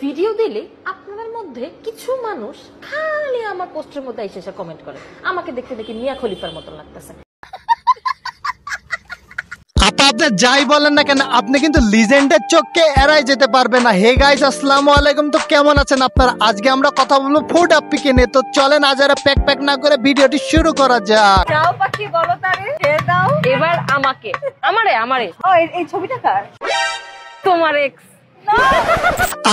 Video দিলে আপনাদের মধ্যে কিছু মানুষ খালি আমার পোস্টের মধ্যে এসে কমেন্ট করে আমাকে দেখতে দেখে মিয়া খলিফার মতো লাগতেছে। আপনি যাই বলেন না কেন আপনি কিন্তু লিজেন্ডের চোখকে এড়াই যেতে পারবেন না। হে গাইস, আসসালামু আলাইকুম। তো কেমন আছেন আপনারা? আজকে আমরা কথা বলবো ফুড আপ্পিকে নিয়ে। তো চলেন আজ আর প্যাক না করে ভিডিওটি শুরু করা যাক। যাও পাখি বলো তারে ছেড়ে দাও এবার আমাকে। আমারে ও এই ছবিটা কার? তোমার এক্স।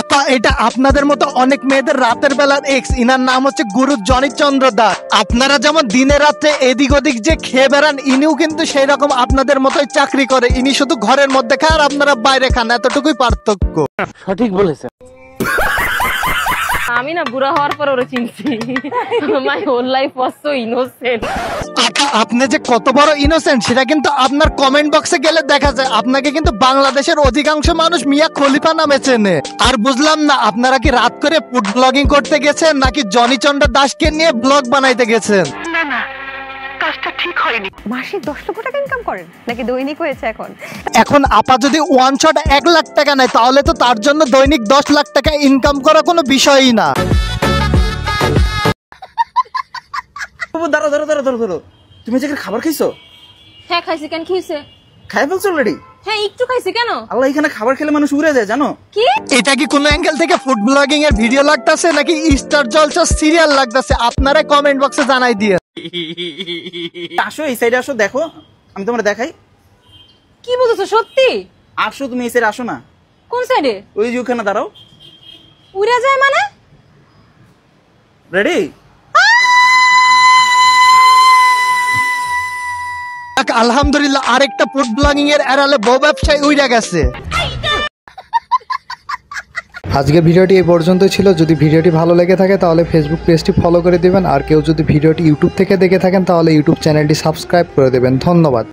আপা, এটা আপনাদের মতো অনেক মেয়েদের রাতের বেলার এক্স। ইনার নাম হচ্ছে গুরু জনি চন্দ্র দাস। আপনারা যেমন দিনে রাতে এদিক ওদিক যে খেয়ে বেড়ান, ইনিও কিন্তু সেই রকম আপনাদের মতোই চাকরি করে। ইনি শুধু ঘরের মধ্যে খান আর আপনারা বাইরে খান, এতটুকুই পার্থক্য। সঠিক বলেছেন। আমি না বুড়া হওয়ার পর ওরে চিনছি। My whole life was so innocent. আপনি যে কত বড় ইনোসেন্ট সেটা কিন্তু আপনার কমেন্ট বক্সে গেলে দেখা যায়। আপনাকে কিন্তু বাংলাদেশের অধিকাংশ মানুষ মিয়া খলিফা নামে চেনে। আর বুঝলাম না, আপনারা কি রাত করে ফুড ব্লগিং করতে গেছেন নাকি জনি চন্দ্র দাসকে নিয়ে ব্লগ বানাইতে গেছেন? না কাজটা ঠিক হয়নি। মাসে 10 লক্ষ টাকা ইনকাম করেন নাকি দৈনিক হয়েছে এখন আপা যদি ওয়ান শট 1 লাখ টাকা নেয় তাহলে তো তার জন্য দৈনিক 10 লাখ টাকা ইনকাম করা কোনো বিষয়ই না। ধরো তুমি যে খাবার খাইছো? হ্যাঁ খাইছি। কেন খেয়েছে? খাই ফেলছো অলরেডি? হ্যাঁ একটু খাইছি। কেন? আল্লাহ, এখানে খাবার খেলে মানুষ উড়ে যায় জানো? কি এটা কি কোনো অ্যাঙ্গেল থেকে ফুড ব্লগিং এর ভিডিও লাগতেছে নাকি স্টার জলসা সিরিয়াল লাগতেছে? আপনারা কমেন্ট বক্সে জানাই দিয়ে। আসো এই সাইডে আসো, দেখো আমি তোমার দেখাই। কি বলছো সত্যি? আসো তুমি এই সাইডে আসো না। কোন সাইডে? ওই যে ওখানে দাঁড়াও। উড়ে যায় মানে? রেডি? আলহামদুলিল্লাহ, আরেকটা ফুড ব্লগিং এর এরালে বউ ব্যবসায় উইরা গেছে। আজকে ভিডিওটি এই পর্যন্তই ছিল। যদি ভিডিওটি ভালো লেগে থাকে তাহলে ফেসবুক পেজটি ফলো করে দিবেন। আর কেউ যদি ভিডিওটি ইউটিউব থেকে দেখে থাকেন তাহলে ইউটিউব চ্যানেলটি সাবস্ক্রাইব করে দেবেন। ধন্যবাদ।